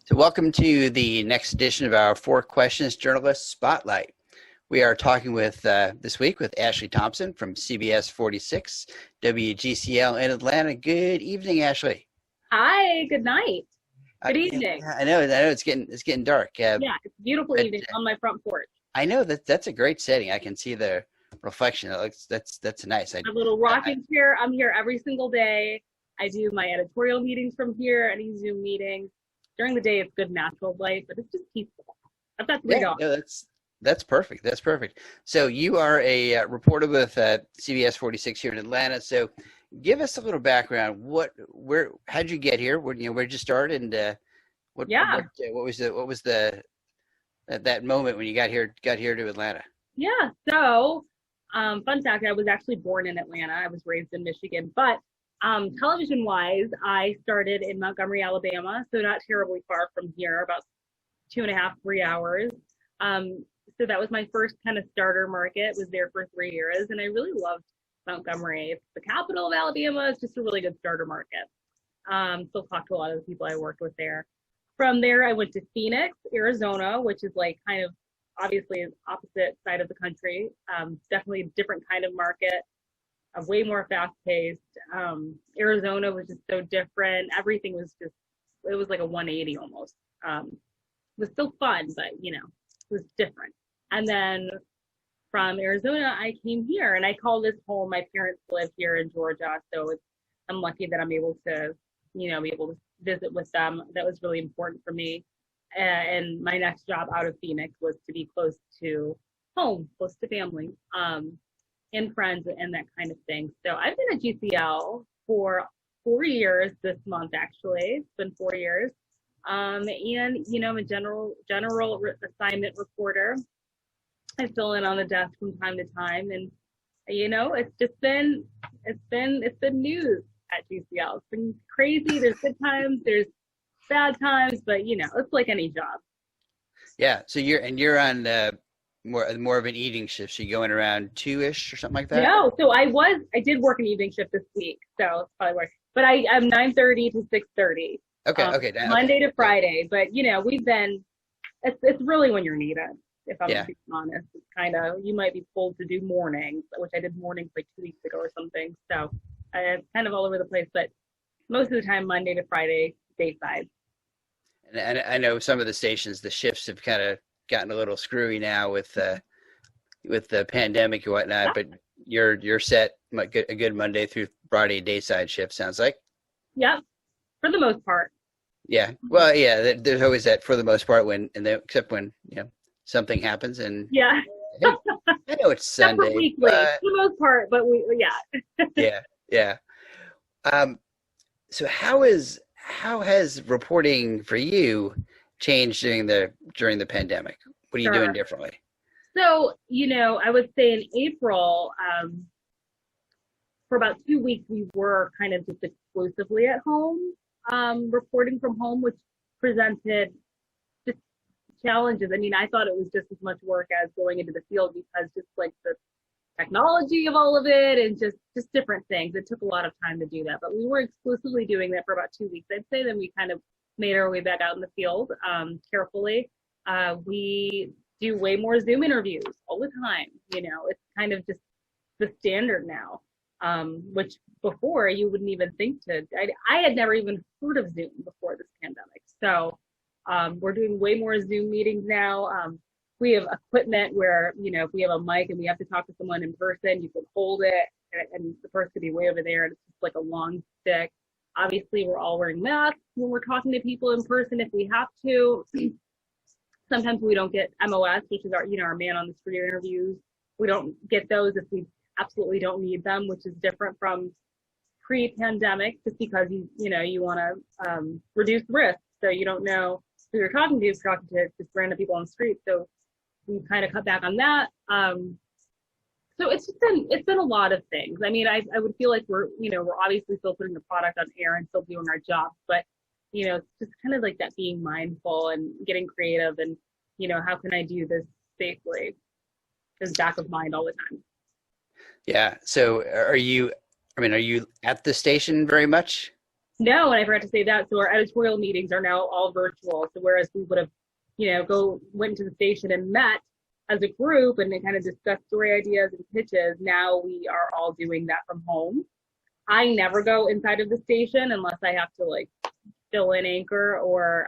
So welcome to the next edition of our Four Questions Journalist Spotlight. We are talking with this week with Ashley Thompson from CBS46, WGCL in Atlanta. Good evening, Ashley. Hi, good night. Good evening. I know it's getting dark. Yeah, it's a beautiful But evening on my front porch. I know that's a great setting. I can see the reflection. It looks that's nice. A little rocking chair. I'm here every single day. I do my editorial meetings from here, any Zoom meetings. During the day, it's good natural light, but it's just peaceful. I've got three dogs. No, that's perfect. That's perfect. So you are a reporter with CBS46 here in Atlanta. So give us a little background. How'd you get here? Where'd you start? And what was that moment when you got here to Atlanta? Yeah. So, fun fact: I was actually born in Atlanta. I was raised in Michigan, but television-wise, I started in Montgomery, Alabama, so not terribly far from here, about 2.5, 3 hours. So that was my first kind of starter market. Was there for 3 years, and I really loved Montgomery. It's the capital of Alabama. It's just a really good starter market. Still talk to a lot of the people I worked with there. From there, I went to Phoenix, Arizona, which is like kind of obviously the opposite side of the country. Definitely a different kind of market, way more fast-paced. Arizona was just so different. Everything was it was like a 180 almost. It was still fun, but it was different. And then from Arizona, I came here, and I call this home. My parents live here in Georgia, so I'm lucky that I'm able to, be able to visit with them. That was really important for me. And my next job out of Phoenix was to be close to home, close to family, and friends and that kind of thing. So I've been at GCL for 4 years this month, actually. It's been 4 years. And I'm a general assignment reporter. I fill in on the desk from time to time, and it's been news at GCL. It's been crazy. There's good times, there's bad times, but it's like any job. Yeah. So you're on more of an evening shift. So you're going around 2-ish or something like that? No, so I did work an evening shift this week, so it's probably worse. But I'm 9:30 to 6:30. Okay. Monday to Friday. But it's really when you're needed. If I'm being honest, it's kind of, you might be pulled to do mornings, which I did mornings like 2 weeks ago or something. So it's kind of all over the place, but most of the time Monday to Friday, dayside. And I know some of the stations, the shifts have kind of gotten a little screwy now with the pandemic and whatnot. But you're set a good Monday through Friday dayside shift, sounds like. Yep, for the most part. Yeah, well, yeah. There's always that for the most part except when something happens and yeah. Hey, I know it's Sunday. Weekly, for the most part, but yeah. So how has reporting for you changed during the pandemic? What are you doing differently? So, I would say in April, for about 2 weeks, we were kind of just exclusively at home, reporting from home, which presented just challenges. I mean, I thought it was just as much work as going into the field, because just like the technology of all of it and just different things. It took a lot of time to do that, but we were exclusively doing that for about 2 weeks. I'd say then we kind of made our way back out in the field carefully. We do way more Zoom interviews all the time. It's kind of just the standard now, which before you wouldn't even think to. I had never even heard of Zoom before this pandemic. So we're doing way more Zoom meetings now. We have equipment where, if we have a mic and we have to talk to someone in person, you can hold it and the person could be way over there, and it's just like a long stick. Obviously, we're all wearing masks when we're talking to people in person if we have to. Sometimes we don't get MOS, which is our man on the street interviews. We don't get those if we absolutely don't need them, which is different from pre-pandemic, just because you want to reduce risk. So you don't know who you're talking to. You're talking to just random people on the street. So we kind of cut back on that. So it's been a lot of things. I mean, I would feel like we're obviously still putting the product on air and still doing our jobs, but it's just kind of like that being mindful and getting creative and, how can I do this safely is back of mind all the time. Yeah. So are you at the station very much? No, and I forgot to say that. So our editorial meetings are now all virtual. So whereas we would have, went to the station and met as a group and then kind of discussed story ideas and pitches, now we are all doing that from home. I never go inside of the station unless I have to like fill in anchor or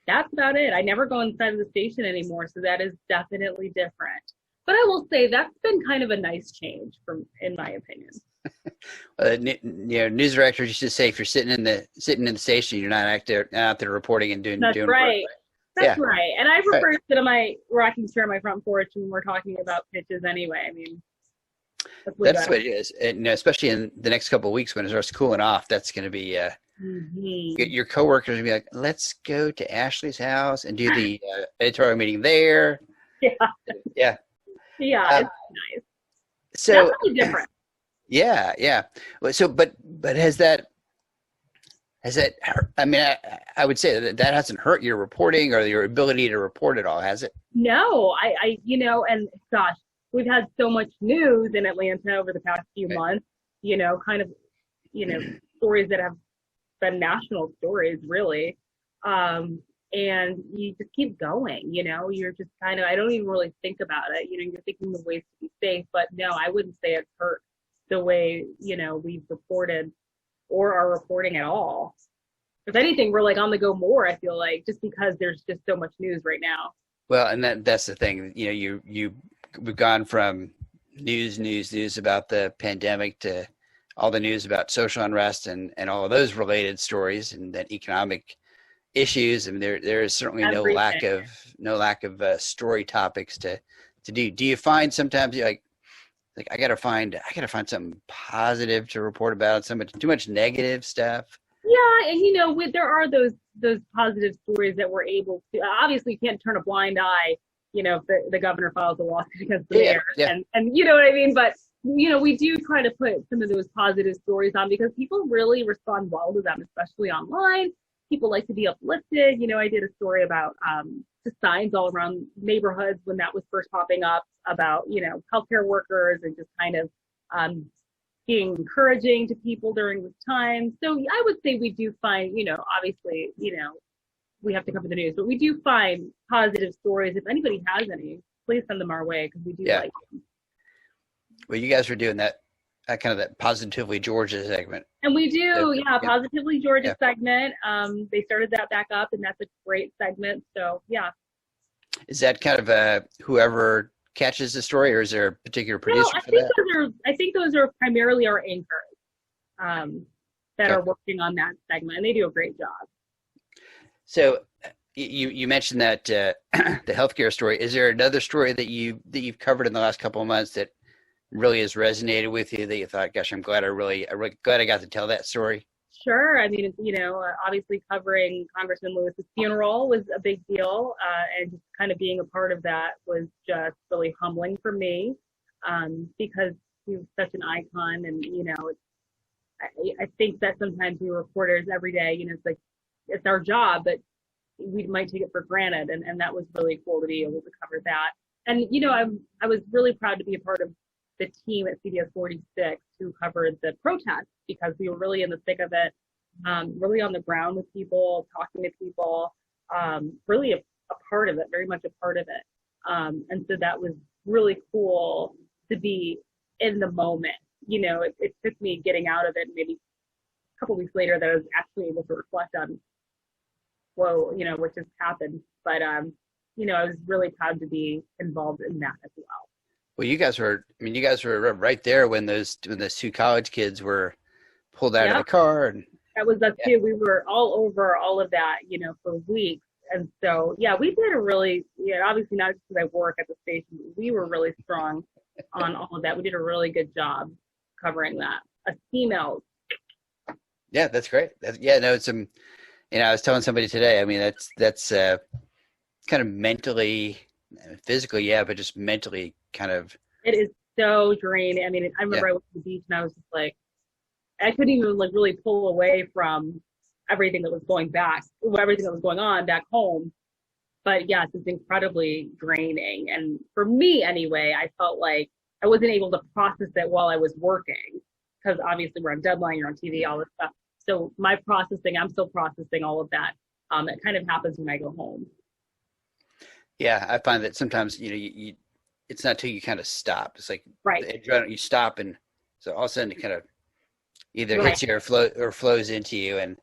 that's about it. I never go inside of the station anymore, so that is definitely different. But I will say that's been kind of a nice change in my opinion. News directors used to say if you're sitting in the station, you're not out there reporting and doing. That's doing right. Work. That's right. And I prefer to sit on my rocking chair on my front porch when we're talking about pitches anyway. I mean, that's what it is, and especially in the next couple of weeks when it starts cooling off, that's going to be. Your coworkers will be like, let's go to Ashley's house and do the editorial meeting there. Yeah. It's nice. So definitely different. Yeah. So, but has that hurt? I mean, I would say that hasn't hurt your reporting or your ability to report at all, has it? No, and gosh, we've had so much news in Atlanta over the past few months, stories that have been national stories, really. And you just keep going, you're just kind of, I don't even really think about it. You're thinking of ways to be safe, but no, I wouldn't say it's hurt the way, we've reported or are reporting at all. If anything, we're like on the go more, I feel like, just because there's just so much news right now. Well, and that's the thing, we've gone from news about the pandemic to all the news about social unrest and all of those related stories and that economic issues. I mean, there is certainly no lack of story topics to do. Do you find sometimes you're like I gotta find something positive to report about? Too much negative stuff. Yeah, and there are those positive stories that we're able to. Obviously, you can't turn a blind eye. If the governor files a lawsuit against the mayor, and you know what I mean. But we do try to put some of those positive stories on because people really respond well to them, especially online. People like to be uplifted. I did a story about the signs all around neighborhoods when that was first popping up about, healthcare workers and just kind of being encouraging to people during this time. So I would say we do find, obviously, we have to cover the news, but we do find positive stories. If anybody has any, please send them our way because we do like them. Well, you guys are doing that kind of that Positively Georgia segment. And we do, Positively Georgia segment. They started that back up, and that's a great segment. So, yeah. Is that kind of whoever catches the story, or is there a particular producer for that? I think those are primarily our anchors that are working on that segment, and they do a great job. So, you mentioned that the healthcare story. Is there another story that you've covered in the last couple of months that really has resonated with you that you thought, gosh, I'm glad I got to tell that story? Sure. I mean, obviously covering Congressman Lewis's funeral was a big deal, and just kind of being a part of that was just really humbling for me, because he was such an icon, and I think that sometimes we reporters every day, it's like it's our job, but we might take it for granted, and that was really cool to be able to cover that. And I was really proud to be a part of the team at CBS46 who covered the protest because we were really in the thick of it, really on the ground with people, talking to people, really a part of it, very much a part of it. And so that was really cool to be in the moment. It took me getting out of it maybe a couple weeks later that I was actually able to reflect on, what just happened. But, I was really proud to be involved in that as well. Well, you guys were right there when those two college kids were pulled out of the car. And that was us too. We were all over all of that, for weeks. And so, we did a really, obviously not just because I work at the station, but we were really strong on all of that. We did a really good job covering that. A female. Yeah, that's great. It's I was telling somebody today, I mean, that's kind of mentally, physically, but just mentally kind of. It is so draining. I mean, I remember I went to the beach and I was just like, I couldn't even really pull away from everything that was going on back home. But yeah, it's incredibly draining. And for me anyway, I felt like I wasn't able to process it while I was working because obviously we're on deadline, you're on TV, all this stuff. So my processing, I'm still processing all of that. It kind of happens when I go home. Yeah, I find that sometimes, you it's not till you kind of stop. It's like Right. you stop, and so all of a sudden it kind of either Right. hits you or flows into you. And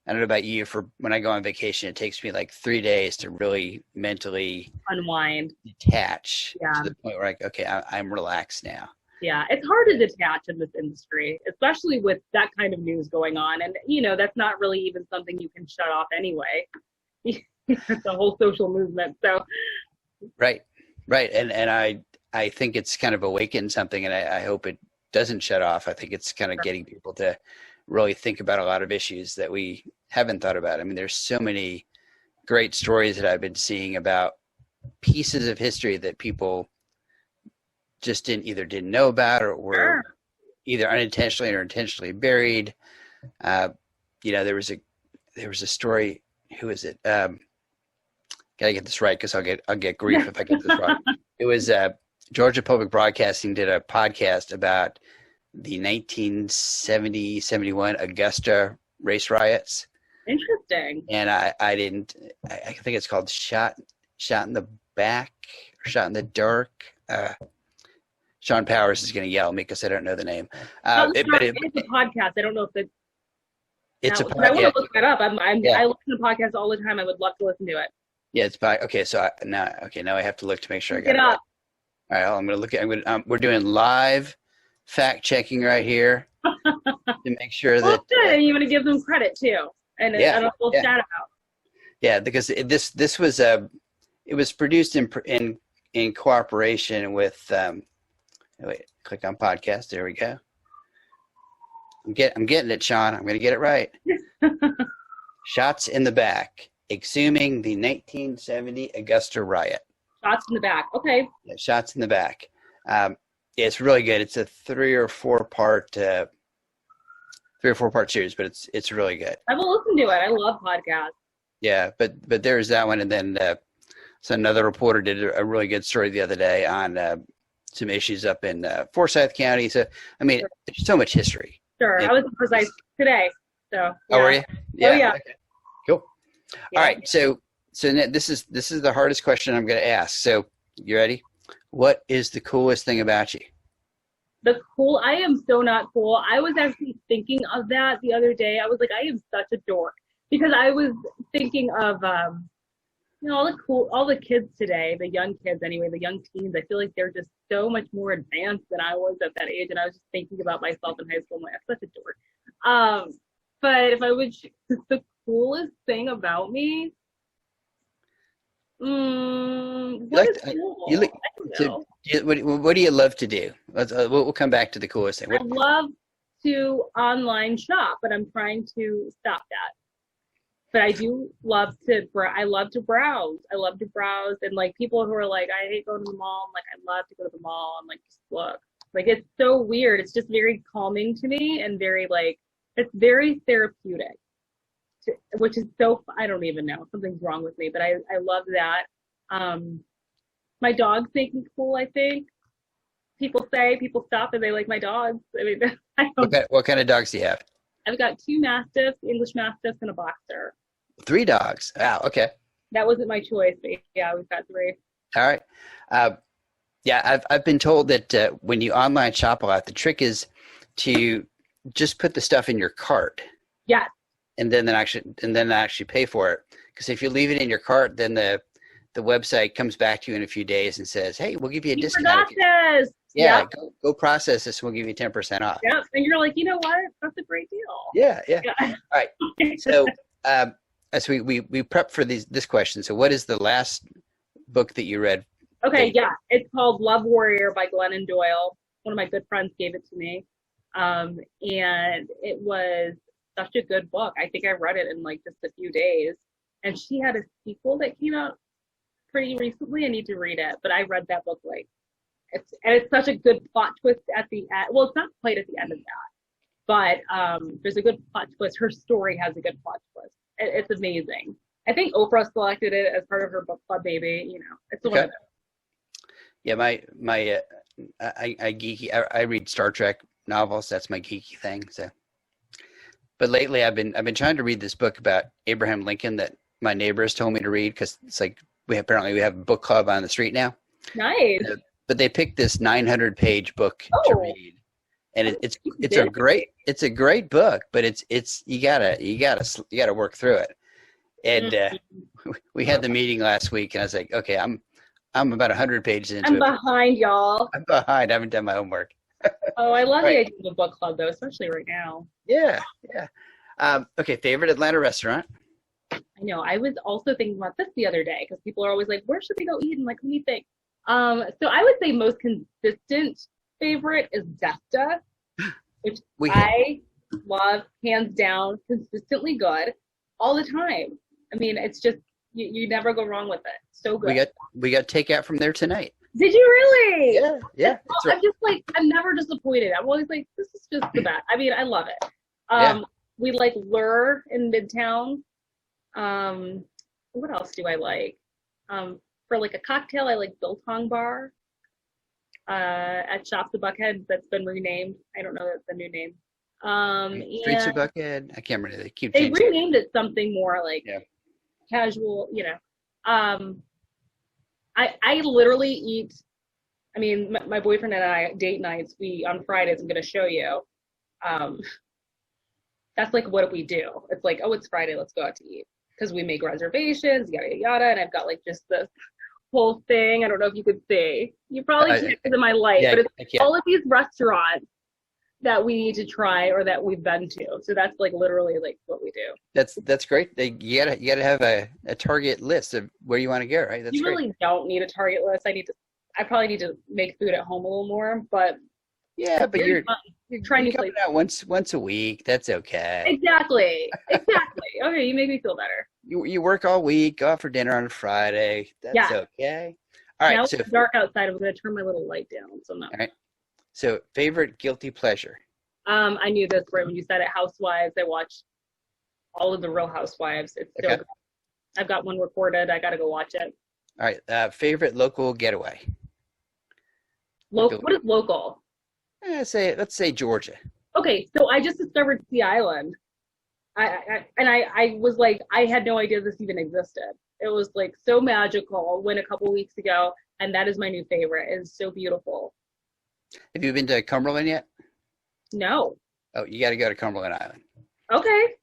I don't know about you, for when I go on vacation, it takes me like 3 days to really mentally Unwind. detach Yeah. to the point where okay, I'm relaxed now. Yeah, it's hard to detach in this industry, especially with that kind of news going on. And, that's not really even something you can shut off anyway. It's a whole social movement. So, Right. And I think it's kind of awakened something, and I hope it doesn't shut off. I think it's kind of getting people to really think about a lot of issues that we haven't thought about. I mean, there's so many great stories that I've been seeing about pieces of history that people just didn't know about, or were either unintentionally or intentionally buried. There was a story. Who is it? Gotta get this right, because I'll get grief if I get this wrong. It was Georgia Public Broadcasting did a podcast about the 1970-71 Augusta race riots. Interesting. And I think it's called Shot in the Back or Shot in the Dark. Sean Powers is going to yell at me because I don't know the name. It's a podcast. I don't know if it's a podcast. I want to look that up. I listen to podcasts all the time. I would love to listen to it. Yeah, it's by okay. So now I have to look to make sure I got it up. Right. All right, I'm going to look at. We're doing live fact checking right here to make sure that. Good. And you want to give them credit too, and a little shout out. Yeah, because this was it was produced in cooperation with. Wait, click on podcast. There we go. I'm getting it, Sean. I'm going to get it right. Shots in the Back, exhuming the 1970 Augusta riot. Shots in the Back. Okay. Yeah, Shots in the Back. It's really good. It's a 3 or 4 part series, but it's really good. I will listen to it. I love podcasts. Yeah, but there's that one, and then so another reporter did a really good story the other day on some issues up in Forsyth County. So I mean, there's so much history. Sure, I was precise today. So. Yeah. Oh, were you? Yeah. Oh, yeah. Okay. Cool. Yeah. All right. So this is the hardest question I'm going to ask. So you ready? What is the coolest thing about you? I am so not cool. I was actually thinking of that the other day. I was like, I am such a dork, because I was thinking of all the kids today, the young kids anyway, the young teens. I feel like they're just so much more advanced than I was at that age, and I was just thinking about myself in high school. I'm like, I'm such a dork. But if I would choose the coolest thing about me, what is cool? What do you love to do? We'll come back to the coolest thing. I love to online shop, but I'm trying to stop that. But I do love to browse. I love to browse, and like people who are like, I hate going to the mall. I'm like, I love to go to the mall and like just look. Like, it's so weird. It's just very calming to me, and very it's very therapeutic. Which is so, I don't even know, something's wrong with me, but I love that. My dogs make me cool, I think. People stop and they like my dogs. I mean, what kind of dogs do you have? I've got 2 Mastiffs, English Mastiffs, and a Boxer. 3 dogs. Wow. Okay. That wasn't my choice, but yeah, we've got 3. All right. Yeah, I've been told that when you online shop a lot, the trick is to just put the stuff in your cart. Yes. And then actually pay for it. Because if you leave it in your cart, then the website comes back to you in a few days and says, "Hey, we'll give you a discount." This. Yeah, yep. Go process this, and we'll give you 10% off. Yeah, and you're like, you know what? That's a great deal. Yeah. All right. So as we prep for this question, so what is the last book that you read? Okay, yeah, it's called Love Warrior by Glennon Doyle. One of my good friends gave it to me, and it was such a good book. I think I read it in like just a few days. And she had a sequel that came out pretty recently. I need to read it, but I read that book it's such a good plot twist at the end. Well, it's not quite at the end of that, but there's a good plot twist. Her story has a good plot twist. It's amazing. I think Oprah selected it as part of her book club, maybe. It's the one of them. Yeah, I read Star Trek novels. That's my geeky thing. So, but lately I've been trying to read this book about Abraham Lincoln that my neighbors told me to read because it's like we have a book club on the street now. Nice. But they picked this 900-page book to read, and it's a great book, but it's you gotta work through it. And we had the meeting last week, and I was like, okay, I'm about 100 pages into it. I'm behind, y'all. I'm behind. I haven't done my homework. Oh, I love the idea of a book club, though, especially right now. Yeah. Okay, favorite Atlanta restaurant? I know. I was also thinking about this the other day because people are always like, where should we go eat? And like, what do you think? So I would say most consistent favorite is Desta, which I love, hands down, consistently good all the time. I mean, it's just, you never go wrong with it. So good. We got takeout from there tonight. Did you really? Yeah. I'm just like, I'm never disappointed. I'm always like, this is just the best. I mean, I love it. We like Lure in Midtown. What else do I like? For like a cocktail, I like Biltong Bar at Shop the Buckhead. That's been renamed. I don't know the new name. Streets of Buckhead. I can't remember. They renamed it something more like casual. You know. I literally eat. I mean, my boyfriend and I date nights. On Fridays, I'm going to show you. That's like what we do. It's like, oh, it's Friday. Let's go out to eat because we make reservations, yada yada. And I've got like just this whole thing. I don't know if you could see. You probably can't because of my light, but it's all of these restaurants that we need to try or that we've been to. So that's like literally like what we do. That's great. You gotta have a target list of where you want to go, right? That's you really don't need a target list. I probably need to make food at home a little more, but but you're trying to out once a week. That's okay. Exactly. Okay, you make me feel better. You work all week, go out for dinner on a Friday. That's okay. All right. Now it's dark outside. I'm gonna turn my little light down. So no. All right. So favorite guilty pleasure. I knew this right when you said it. Housewives. I watch all of the Real Housewives. It's so good. I've got one recorded. I gotta go watch it. All right. Favorite local getaway. Local. What is local? Let's say Georgia. Okay, so I just discovered Sea Island. I was like, I had no idea this even existed. It was like so magical. Went a couple weeks ago, and that is my new favorite. It's so beautiful. Have you been to Cumberland yet? No. Oh, you got to go to Cumberland Island. Okay.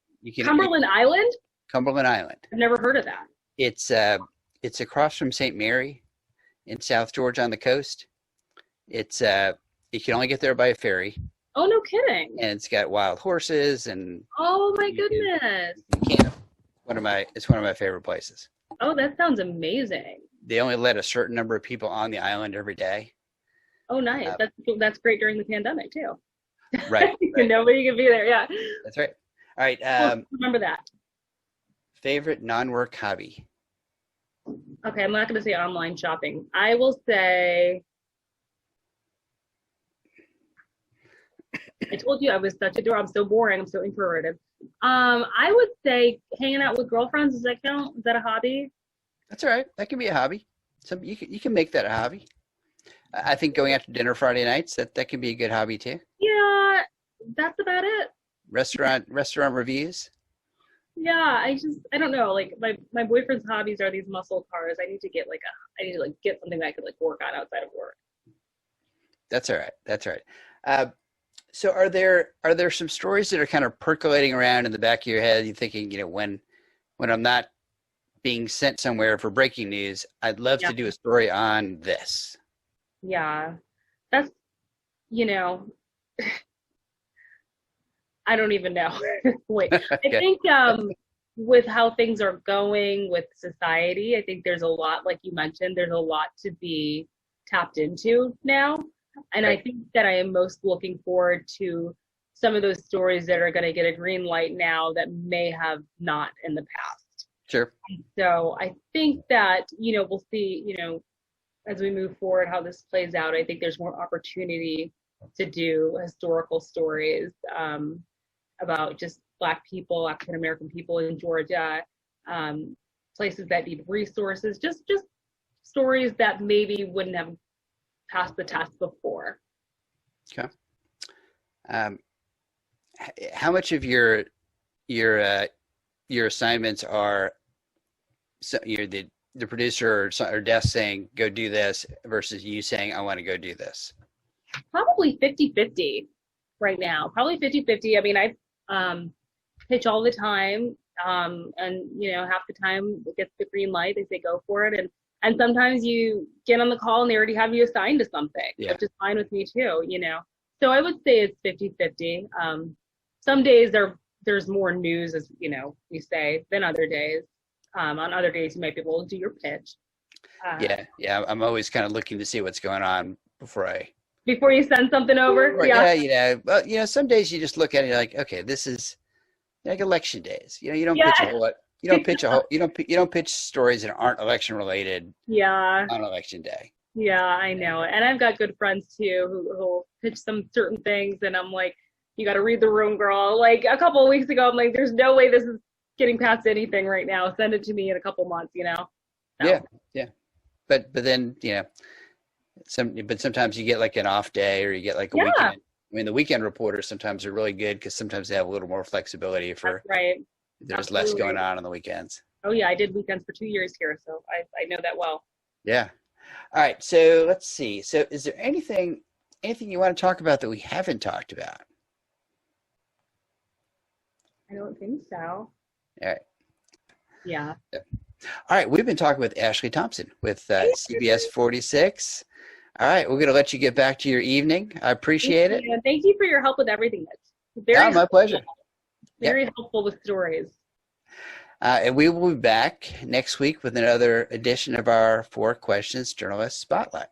Cumberland Island? Cumberland Island. I've never heard of that. It's across from St. Mary in South Georgia on the coast. You can only get there by a ferry. Oh, no kidding. And it's got wild horses and. Oh my goodness. You can't. It's one of my favorite places. Oh, that sounds amazing. They only let a certain number of people on the island every day. Oh, nice. That's great during the pandemic too. Right. Nobody can be there. Yeah. That's right. All right. Remember that. Favorite non-work hobby. Okay, I'm not going to say online shopping. I will say. I told you I was such a dork. I'm so boring. I'm so introverted. I would say hanging out with girlfriends. Does that count? Is that a hobby? That's all right. That can be a hobby. You can make that a hobby. I think going out to dinner Friday nights, that can be a good hobby too. Yeah, that's about it. Restaurant reviews. Yeah, I don't know. Like my boyfriend's hobbies are these muscle cars. I need to get get something that I could like work on outside of work. That's all right. So are there some stories that are kind of percolating around in the back of your head? You're thinking, when I'm not being sent somewhere for breaking news, I'd love to do a story on this. Yeah, that's, I don't even know. Wait, I think with how things are going with society, I think there's a lot, like you mentioned, there's a lot to be tapped into now. And right. I think that I am most looking forward to some of those stories that are going to get a green light now that may have not in the past. Sure. So I think that, we'll see, as we move forward, how this plays out. I think there's more opportunity to do historical stories about just Black people, African American people in Georgia, places that need resources, just stories that maybe wouldn't have passed the test before. Okay. Um, how much of your your assignments are so you're the producer or desk saying go do this versus you saying I want to go do this? Probably 50-50 right now. Probably 50-50. I mean, I pitch all the time, and half the time it gets the green light. They say go for it, and sometimes you get on the call and they already have you assigned to something, Yeah. which is fine with me too. So I would say it's 50-50. Some days there's more news, as you say, than other days. On other days, you might be able to do your pitch. Yeah. I'm always kind of looking to see what's going on Before you send something over. Right, Yeah. yeah. Well, some days you just look at it and you're like, okay, this is like election days. You don't Yeah. pitch a whole lot. You don't pitch a whole. You don't pitch stories that aren't election related. Yeah. On election day. Yeah, I know. And I've got good friends too who pitch some certain things, and I'm like, you got to read the room, girl. Like a couple of weeks ago, I'm like, there's no way this is getting past anything right now. Send it to me in a couple months, So. Yeah. But then sometimes you get like an off day or you get like a weekend. I mean, the weekend reporters sometimes are really good because sometimes they have a little more flexibility for. That's right. There's less going on the weekends. Oh yeah, I did weekends for 2 years here, so I know that well. Yeah. All right. So let's see. So is there anything you want to talk about that we haven't talked about? I don't think so. All right. Yeah. All right. We've been talking with Ashley Thompson with CBS46. All right. We're going to let you get back to your evening. I appreciate it. Thank you for your help with everything. My pleasure. Very helpful with stories. And we will be back next week with another edition of our 4 Questions Journalist Spotlight.